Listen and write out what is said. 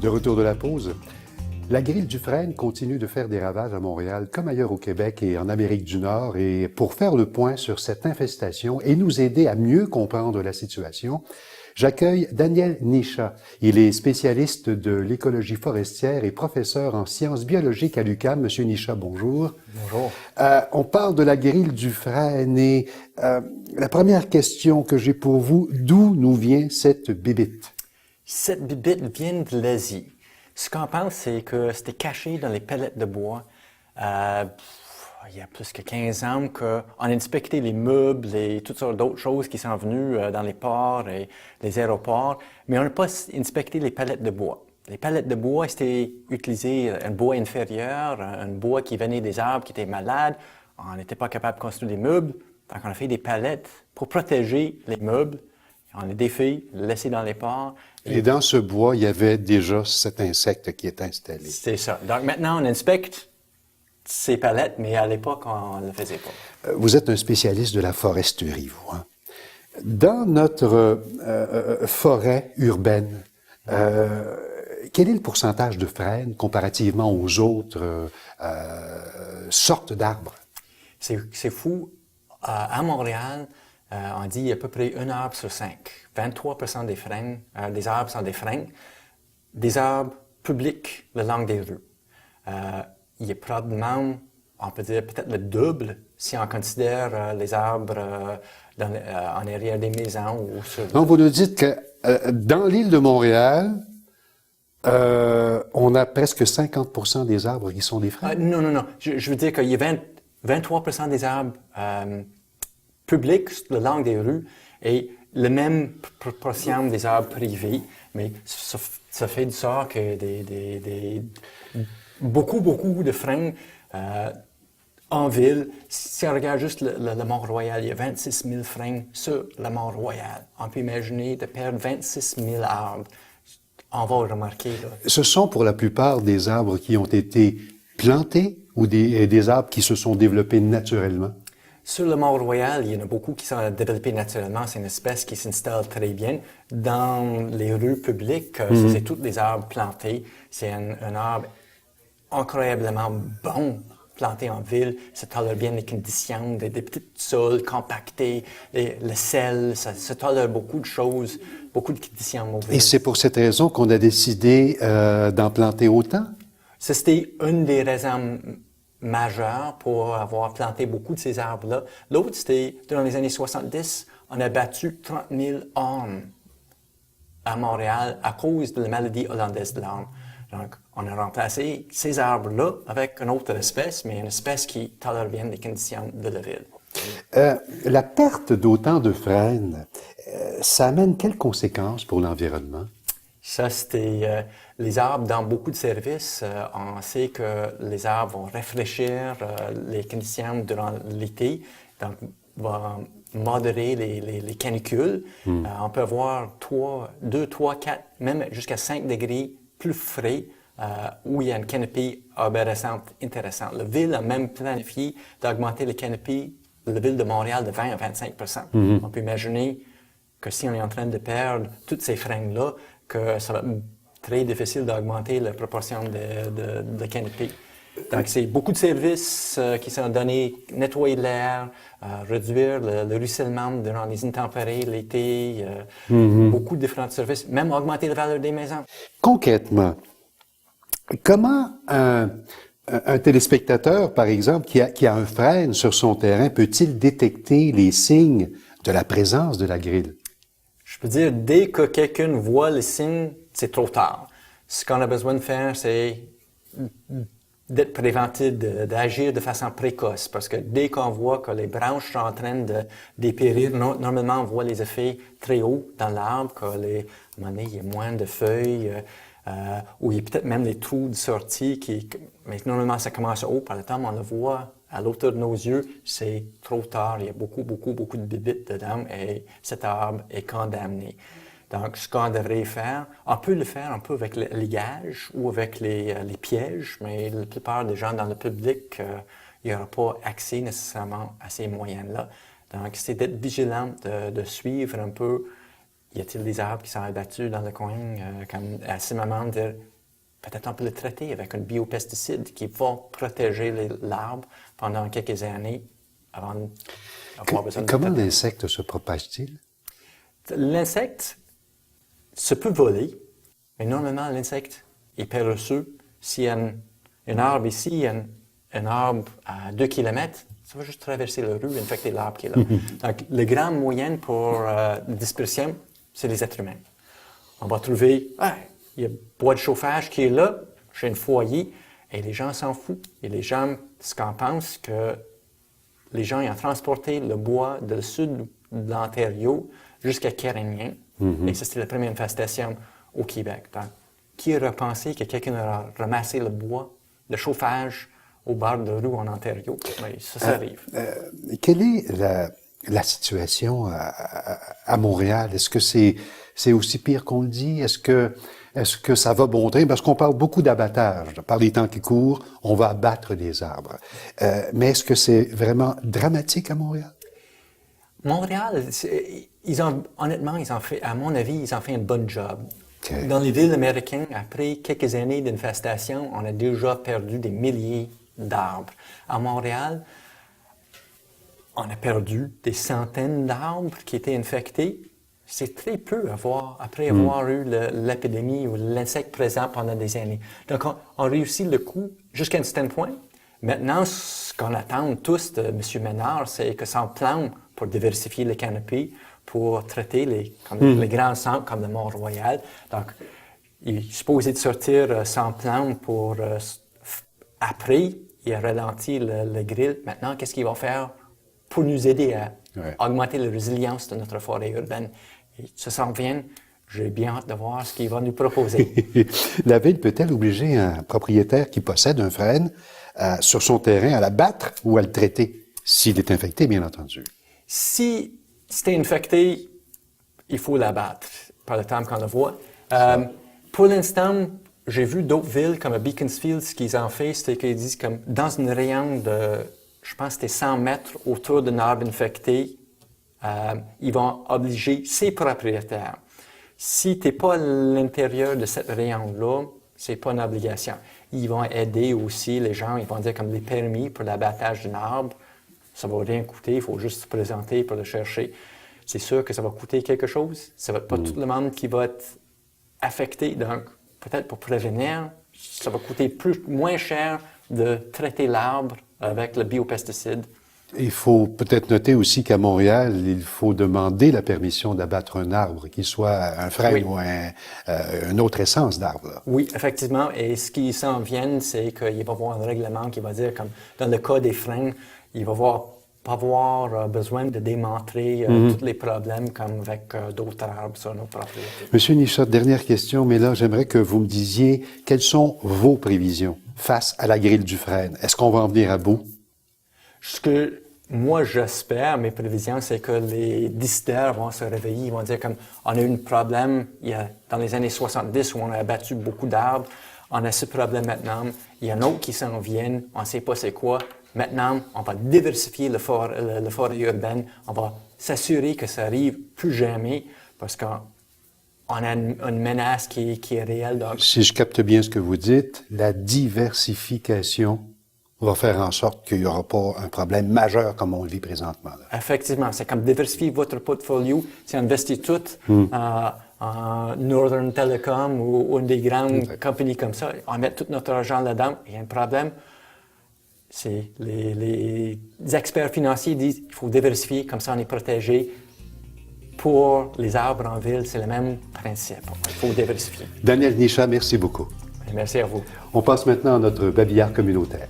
De retour de la pause, la grille du frêne continue de faire des ravages à Montréal comme ailleurs au Québec et en Amérique du Nord. Et pour faire le point sur cette infestation et nous aider à mieux comprendre la situation, j'accueille Daniel Nisha. Il est spécialiste de l'écologie forestière et professeur en sciences biologiques à l'UQAM. Monsieur Nisha, bonjour. Bonjour. On parle de la grille du frêne et la première question que j'ai pour vous, d'où nous vient cette bibite? Cette bibite vient de l'Asie. Ce qu'on pense, c'est que c'était caché dans les pellets de bois. Il y a plus que 15 ans qu'on inspectait les meubles et toutes sortes d'autres choses qui sont venues dans les ports et les aéroports, mais on n'a pas inspecté les pellets de bois. Les pellets de bois, c'était utilisé un bois inférieur, un bois qui venait des arbres qui étaient malades. On n'était pas capable de construire des meubles, donc on a fait des palettes pour protéger les meubles. On les défait, laissé dans les ports. Et dans ce bois, il y avait déjà cet insecte qui est installé. C'est ça. Donc maintenant, on inspecte ces palettes, mais à l'époque, on ne le faisait pas. Vous êtes un spécialiste de la foresterie, vous. Hein? Dans notre forêt urbaine, quel est le pourcentage de frênes comparativement aux autres sortes d'arbres? C'est fou. À Montréal, on dit à peu près un arbre sur 5. 23% des frênes, des arbres sont des frênes. Des arbres publics le long des rues. Il y a probablement, on peut dire peut-être le double si on considère les arbres en arrière des maisons. Ou sur... Donc, vous nous dites que dans l'île de Montréal, on a presque 50% des arbres qui sont des frênes? Non. Je veux dire qu'il y a 23% des arbres publics le long des rues et la même proportion des arbres privés, mais ça fait du sort que beaucoup de frênes en ville. Si on regarde juste le Mont-Royal, il y a 26 000 frênes sur le Mont-Royal. On peut imaginer de perdre 26 000 arbres. On va le remarquer. Là. Ce sont pour la plupart des arbres qui ont été plantés ou des arbres qui se sont développés naturellement? Sur le Mont-Royal, il y en a beaucoup qui sont développés naturellement. C'est une espèce qui s'installe très bien. Dans les rues publiques, c'est tous des arbres plantés. C'est un arbre incroyablement bon planté en ville. Ça tolère bien les conditions, des petits sols compactés, le sel, ça tolère beaucoup de choses, beaucoup de conditions mauvaises. Et c'est pour cette raison qu'on a décidé d'en planter autant? C'était une des raisons majeures pour avoir planté beaucoup de ces arbres-là. L'autre, c'était, dans les années 70, on a battu 30 000 ormes à Montréal à cause de la maladie hollandaise de l'orme. Donc, on a remplacé ces arbres-là avec une autre espèce, mais une espèce qui tolère bien les conditions de la ville. La perte d'autant de frênes, ça amène quelles conséquences pour l'environnement? Ça, c'était les arbres dans beaucoup de services. On sait que les arbres vont rafraîchir les conditions durant l'été, donc vont modérer les canicules. On peut avoir 2, 3, 4, même jusqu'à 5 degrés plus frais où il y a une canopée arborescente intéressante. La ville a même planifié d'augmenter les canopies de la ville de Montréal de 20 à 25%. On peut imaginer que si on est en train de perdre toutes ces frênes-là, que ça va être très difficile d'augmenter la proportion de canopée. Donc, c'est beaucoup de services qui sont donnés, nettoyer l'air, réduire le ruissellement durant les intempéries, l'été, beaucoup de différents services, même augmenter la valeur des maisons. Concrètement, comment un téléspectateur, par exemple, qui a un frêne sur son terrain, peut-il détecter les signes de la présence de la grille? Je peux dire, dès que quelqu'un voit les signes, c'est trop tard. Ce qu'on a besoin de faire, c'est d'être préventif, d'agir de façon précoce. Parce que dès qu'on voit que les branches sont en train de dépérir, normalement, on voit les effets très hauts dans l'arbre, qu'à un moment donné, il y a moins de feuilles, ou il y a peut-être même des trous de sortie mais normalement, ça commence haut. Par le temps, on le voit à l'auteur de nos yeux, c'est trop tard. Il y a beaucoup de bibites dedans et cet arbre est condamné. Donc, ce qu'on devrait faire, on peut le faire un peu avec les gages ou avec les pièges, mais la plupart des gens dans le public, il n'y aura pas accès nécessairement à ces moyens-là. Donc, c'est d'être vigilant, de suivre un peu, y a-t-il des arbres qui sont abattus dans le coin, comme à ce moment, peut-être on peut le traiter avec un biopesticide qui va protéger l'arbre pendant quelques années avant d'avoir besoin de Comment traiter. l'insecte se propage-t-il? L'insecte se peut voler, mais normalement, l'insecte est paresseux. S'il y a un arbre ici, il y a un arbre à 2 km, ça va juste traverser la rue et infecter l'arbre qui est là. Donc, le grand moyen pour la dispersion, c'est les êtres humains. On va trouver, il y a un bois de chauffage qui est là, j'ai un foyer, et les gens s'en foutent. Et les gens, ce qu'on pense, que les gens ils ont transporté le bois du sud de l'Ontario jusqu'à Carignan. Et ça, c'était la première infestation au Québec. Donc, qui aurait pensé que quelqu'un a ramassé le bois, le chauffage au bord de rue en Ontario? Mais ça arrive. Quelle est la situation à Montréal? Est-ce que c'est aussi pire qu'on le dit? Est-ce que ça va bon train? Parce qu'on parle beaucoup d'abattage. Par les temps qui courent, on va abattre des arbres. Mais est-ce que c'est vraiment dramatique à Montréal? Montréal, honnêtement, ils ont fait, à mon avis, ils ont fait un bon job. Okay. Dans les villes américaines, après quelques années d'infestation, on a déjà perdu des milliers d'arbres. À Montréal, on a perdu des centaines d'arbres qui étaient infectés. C'est très peu après avoir eu l'épidémie ou l'insecte présent pendant des années. Donc, on réussit le coup jusqu'à un certain point. Maintenant, ce qu'on attend tous de M. Ménard, c'est que son plan pour diversifier les canopées, pour traiter les grands centres comme le Mont-Royal. Donc, il est supposé de sortir son plan pour... après, il a ralenti le grill. Maintenant, qu'est-ce qu'il va faire pour nous aider à augmenter la résilience de notre forêt urbaine? Et ça s'en vient. J'ai bien hâte de voir ce qu'il va nous proposer. La ville peut-elle obliger un propriétaire qui possède un frêne sur son terrain à l'abattre ou à le traiter, s'il est infecté, bien entendu? Si c'est infecté, il faut l'abattre par le temps qu'on le voit. Pour l'instant, j'ai vu d'autres villes comme à Beaconsfield, ce qu'ils ont fait, c'était qu'ils disent comme dans une rayon de, je pense que c'était 100 mètres autour d'un arbre infecté, ils vont obliger ses propriétaires. Si tu n'es pas à l'intérieur de cette rayon-là, c'est pas une obligation. Ils vont aider aussi les gens, ils vont dire comme les permis pour l'abattage d'un arbre. Ça ne va rien coûter, il faut juste se présenter pour le chercher. C'est sûr que ça va coûter quelque chose. Ça ne va pas tout le monde qui va être affecté. Donc, peut-être pour prévenir, ça va coûter moins cher de traiter l'arbre avec le biopesticide. Il faut peut-être noter aussi qu'à Montréal, il faut demander la permission d'abattre un arbre, qu'il soit un frêne ou une autre essence d'arbre. Là. Oui, effectivement. Et ce qui s'en vient, c'est qu'il va y avoir un règlement qui va dire, comme dans le cas des frênes, il va pas avoir besoin de démontrer tous les problèmes comme avec d'autres arbres sur nos propriétés. Monsieur Nichat, dernière question, mais là, j'aimerais que vous me disiez quelles sont vos prévisions face à la grille du frêne. Est-ce qu'on va en venir à bout? Ce que moi j'espère, mes prévisions, c'est que les décideurs vont se réveiller, ils vont dire comme on a eu un problème dans les années 70 où on a abattu beaucoup d'arbres, on a ce problème maintenant, il y en a d'autres qui s'en viennent, on ne sait pas c'est quoi. Maintenant, on va diversifier le forêt urbaine, on va s'assurer que ça arrive plus jamais parce qu'on a une menace qui est réelle. Donc... Si je capte bien ce que vous dites, la diversification va faire en sorte qu'il n'y aura pas un problème majeur comme on le vit présentement. Là. Effectivement, c'est comme diversifier votre portfolio. Si on investit tout en Northern Telecom ou une des grandes compagnies comme ça, on met tout notre argent là-dedans, il y a un problème. C'est les experts financiers disent qu'il faut diversifier, comme ça on est protégé. Pour les arbres en ville, c'est le même principe. Il faut diversifier. Daniel Nichat, merci beaucoup. Merci à vous. On passe maintenant à notre babillard communautaire.